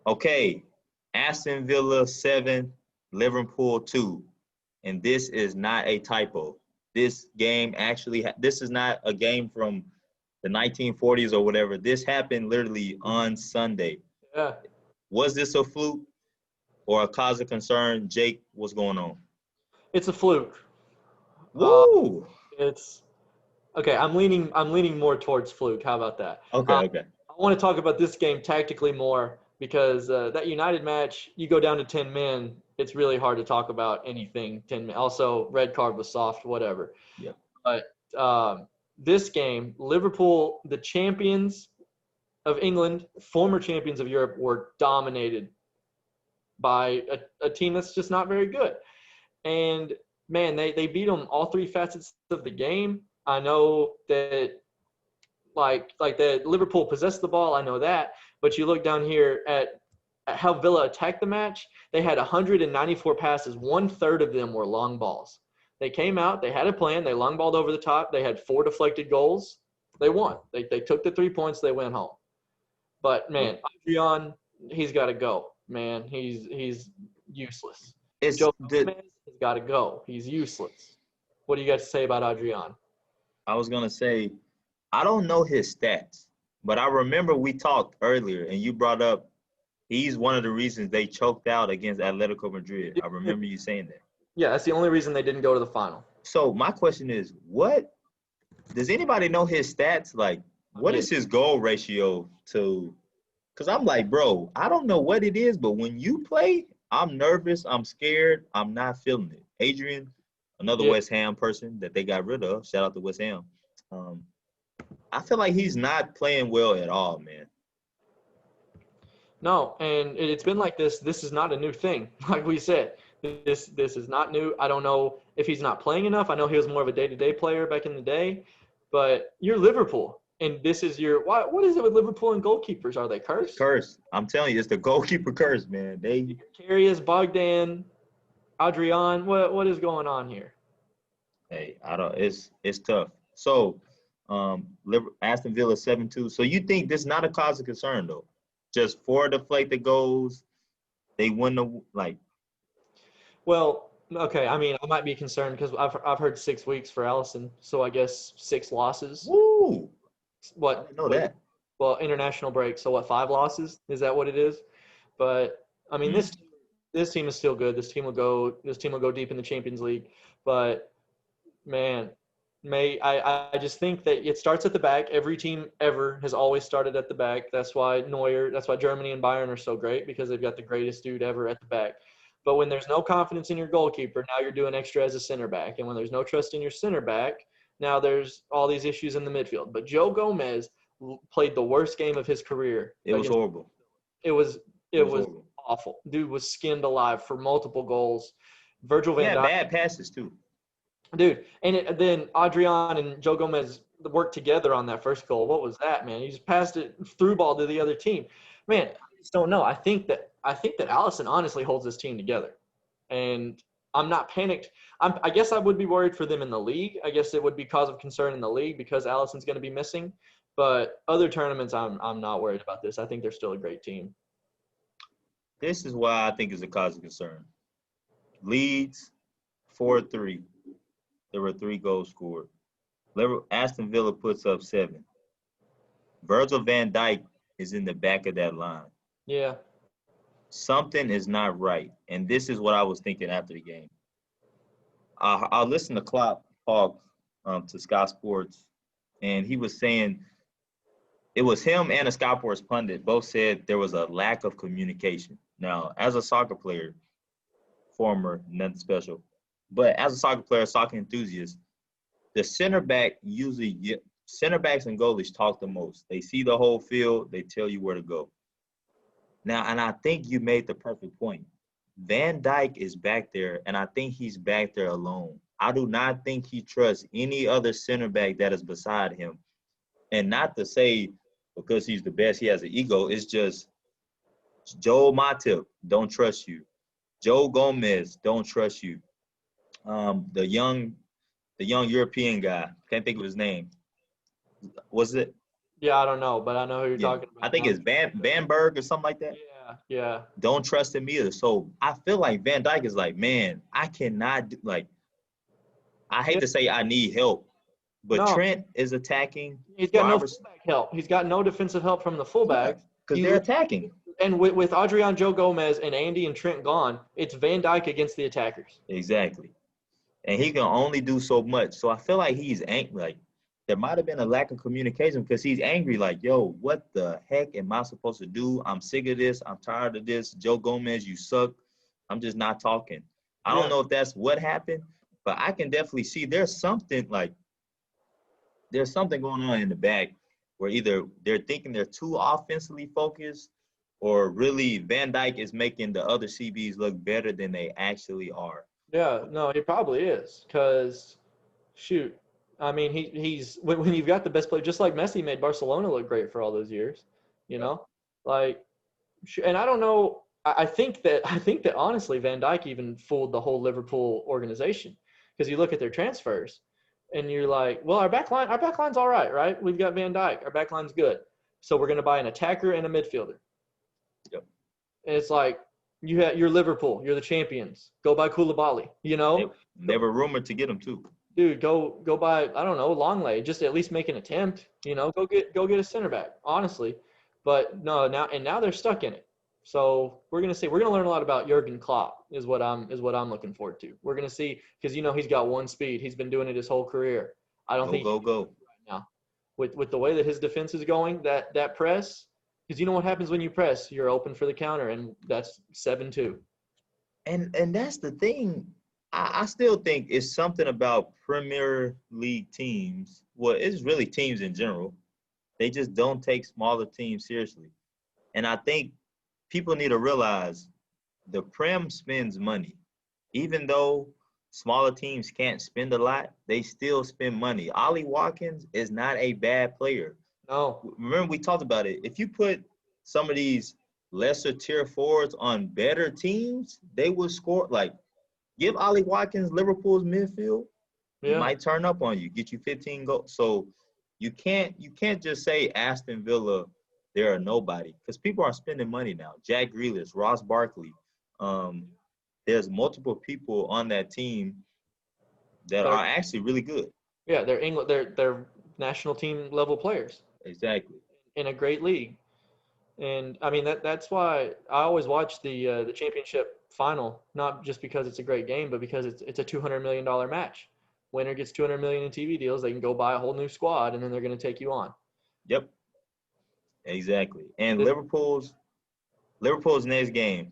Okay, Aston Villa 7, Liverpool 2. And this is not a typo. This game actually, this is not a game from the 1940s or whatever. This happened literally on Sunday. Yeah. Was this a fluke or a cause of concern? Jake, what's going on? It's a fluke. Uh, Woo! it's okay. I'm leaning more towards fluke. How about that? Okay, okay. I want to talk about this game tactically more because that United match, you go down to 10 men, it's really hard to talk about anything 10 men. Also, red card was soft, whatever. Yeah. But this game, Liverpool, the champions of England, former champions of Europe, were dominated by a team that's just not very good. And man, they beat them all three facets of the game. I know that like the Liverpool possessed the ball. I know that, but you look down here at how Villa attacked the match. They had 194 passes. 1/3 of them were long balls. They came out. They had a plan. They long balled over the top. They had 4 deflected goals. They won. They took the 3 points. They went home. But man, Adrian, he's got to go. Man, he's useless. It's Joe the Gomez has got to go. He's useless. What do you got to say about Adrian? I was gonna say, I don't know his stats, but I remember we talked earlier and you brought up he's one of the reasons they choked out against Atletico Madrid. I remember you saying that. Yeah, that's the only reason they didn't go to the final. So my question is, what does anybody know his stats? Like, what is his goal ratio to? Because I'm like, bro, I don't know what it is, but when you play, I'm nervous, I'm scared, I'm not feeling it. Adrian, another Yeah. West Ham person that they got rid of. Shout out to West Ham. I feel like he's not playing well at all, man. No, and it's been like this. This is not a new thing. Like we said, this is not new. I don't know if he's not playing enough. I know he was more of a day-to-day player back in the day, but you're Liverpool, and this is your what is it with Liverpool and goalkeepers? Are they cursed? Curse. I'm telling you, it's the goalkeeper curse, man. Karius, Bogdan, Adrian. What is going on here? Hey, I don't. It's tough. So, Aston Villa 7-2. So you think this is not a cause of concern though? Just 4 deflected goals, they win the like. Well, okay. I mean, I might be concerned because I've heard 6 weeks for Allison, so I guess 6 losses. Woo! I What? didn't know that. Well, international break. So what? 5 losses? Is that what it is? But I mean, Mhm. this team is still good. This team will go deep in the Champions League. But man, I just think that it starts at the back. Every team ever has always started at the back. That's why Germany and Bayern are so great because they've got the greatest dude ever at the back. But when there's no confidence in your goalkeeper, now you're doing extra as a center back. And when there's no trust in your center back, now there's all these issues in the midfield. But Joe Gomez played the worst game of his career. It was horrible. It was It was horrible. awful. Dude was skinned alive for multiple goals. Virgil van Yeah, Dijk, bad passes too. dude, and then Adrian and Joe Gomez worked together on that first goal. What was that, man? He just passed it through ball to the other team. Man, I just don't know. I think that Allison honestly holds this team together, and I'm not panicked. I guess I would be worried for them in the league. I guess it would be cause of concern in the league because Allison's going to be missing. But other tournaments, I'm not worried about this. I think they're still a great team. This is why I think it's a cause of concern. Leeds 4-3. There were 3 goals scored. Aston Villa puts up 7. Virgil van Dijk is in the back of that line. Yeah. Something is not right. And this is what I was thinking after the game. I listened to Klopp talk to Sky Sports, and he was saying it was him and a Sky Sports pundit both said there was a lack of communication. Now, as a soccer player, former, nothing special, but as a soccer player, soccer enthusiast, the center backs and goalies talk the most. They see the whole field. They tell you where to go. Now, and I think you made the perfect point. Van Dijk is back there, and I think he's back there alone. I do not think he trusts any other center back that is beside him. And not to say because he's the best, he has an ego. It's just Joel Matip, don't trust you. Joe Gomez, don't trust you. The young European guy, can't think of his name. Was it Yeah, I don't know, but I know who you're Yeah, talking I about think now. it's Vanberg or something like that. Yeah, yeah, Don't trust him either. So I feel like Van Dyke is like, man, I cannot like. I hate yeah. to say I need help, but No, Trent is attacking. he's got no Roberts, fullback help. He's got no defensive help from the yeah, fullbacks. because He they're li- attacking. and with Adrian Joe Gomez and Andy and Trent gone, it's Van Dyke against the attackers. Exactly. And he can only do so much. So I feel like he's angry. Like there might have been a lack of communication because he's angry. Like, yo, what the heck am I supposed to do? I'm sick of this. I'm tired of this. Joe Gomez, you suck. I'm just not talking. I don't Yeah, know if that's what happened, but I can definitely see there's something going on in the back where either they're thinking they're too offensively focused or really Van Dyke is making the other CBs look better than they actually are. yeah. No, he probably is. Cause shoot, I mean, he's when you've got the best player, just like Messi made Barcelona look great for all those years. You Yep. know, like, and I don't know. I think that honestly, Van Dijk even fooled the whole Liverpool organization because you look at their transfers, and you're like, well, our backline's all right, right? We've got Van Dijk, our backline's good, so we're going to buy an attacker and a midfielder. Yep. And it's like you're Liverpool, you're the champions. Go buy Koulibaly, They, they were rumored to get him too. dude. Go buy I don't know Longley, just at least make an attempt. Go get a center back, honestly. But no, now they're stuck in it. So we're gonna learn a lot about Jurgen Klopp is what I'm looking forward to. We're gonna see because he's got one speed. He's been doing it his whole career. I don't Go, think he go, can go. right now with the way that his defense is going. That press because you know what happens when you press, you're open for the counter, and that's 7-2. And that's the thing. I still think it's something about Premier League teams. Well, it's really teams in general. They just don't take smaller teams seriously. And I think people need to realize the Prem spends money. Even though smaller teams can't spend a lot, they still spend money. Ollie Watkins is not a bad player. No, Remember, we talked about it. If you put some of these lesser tier forwards on better teams, they would score. Like, give Ollie Watkins Liverpool's midfield, he yeah, might turn up on you, get you 15 goals. So you can't just say Aston Villa, they're a nobody because people are spending money now. Jack Grealish, Ross Barkley. Um, there's multiple people on that team that they're are actually really good. yeah they're England they're national team level players Exactly. in a great league. And I mean that's why I always watch the championship final, not just because it's a great game, but because it's a $200 million match. Winner gets 200 million in TV deals. They can go buy a whole new squad, and then they're going to take you on. Yep. Exactly. And This, Liverpool's next game,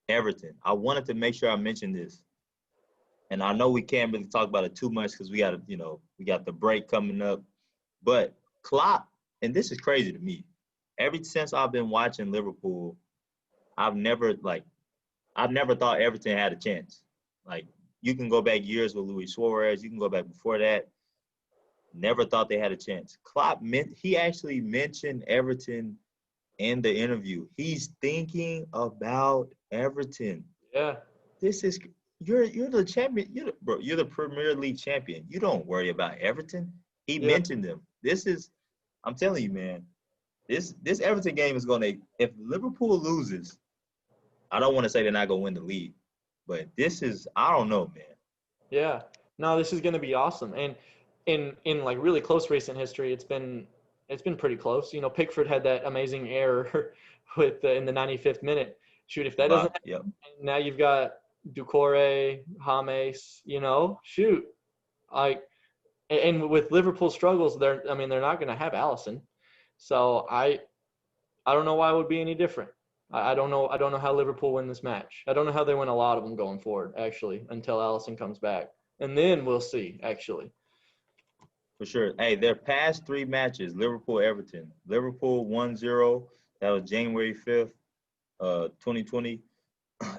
Everton. I wanted to make sure I mentioned this. And I know we can't really talk about it too much because we got the break coming up. But Klopp, and this is crazy to me. Ever since I've been watching Liverpool, I've never thought Everton had a chance. Like you can go back years with Luis Suarez, you can go back before that. Never thought they had a chance. He actually mentioned Everton in the interview. He's thinking about Everton. yeah, This is you're the champion. You're the Premier League champion. You don't worry about Everton. He yeah, mentioned them. I'm telling you, man. This Everton game is gonna. If Liverpool loses, I don't want to say they're not gonna win the league, but this is I don't know, man. yeah. No, this is going to be awesome. And in like really close recent history, it's been pretty close. Pickford had that amazing error in the 95th minute. Shoot, if that doesn't Yep. now you've got Ducore, James, shoot. Like and with Liverpool struggles, they're not going to have Allison. So I don't know why it would be any different. I don't know how Liverpool win this match. I don't know how they win a lot of them going forward actually until Allison comes back. And then we'll see actually. For sure. Hey, their past three matches, Liverpool, Everton. Liverpool 1-0. That was January 5th, 2020.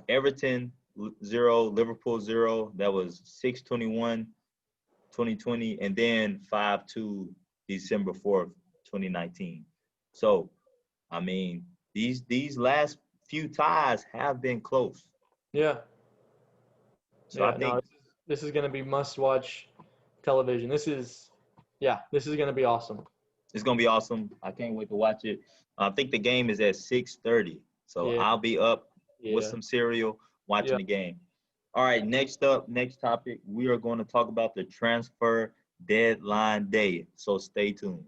Everton 0, Liverpool 0. That was 6/21, 2020, and then 5-2 December 4th, 2019. So, I mean, these last few ties have been close. Yeah. So I Yeah, no, think this is going to be must watch television. This is going to be awesome. It's gonna be awesome. I can't wait to watch it. I think the game is at 6:30, so Yeah, I'll be up with yeah, some cereal watching yeah. the game. All right, next up, next topic, we are going to talk about the transfer deadline day. So stay tuned.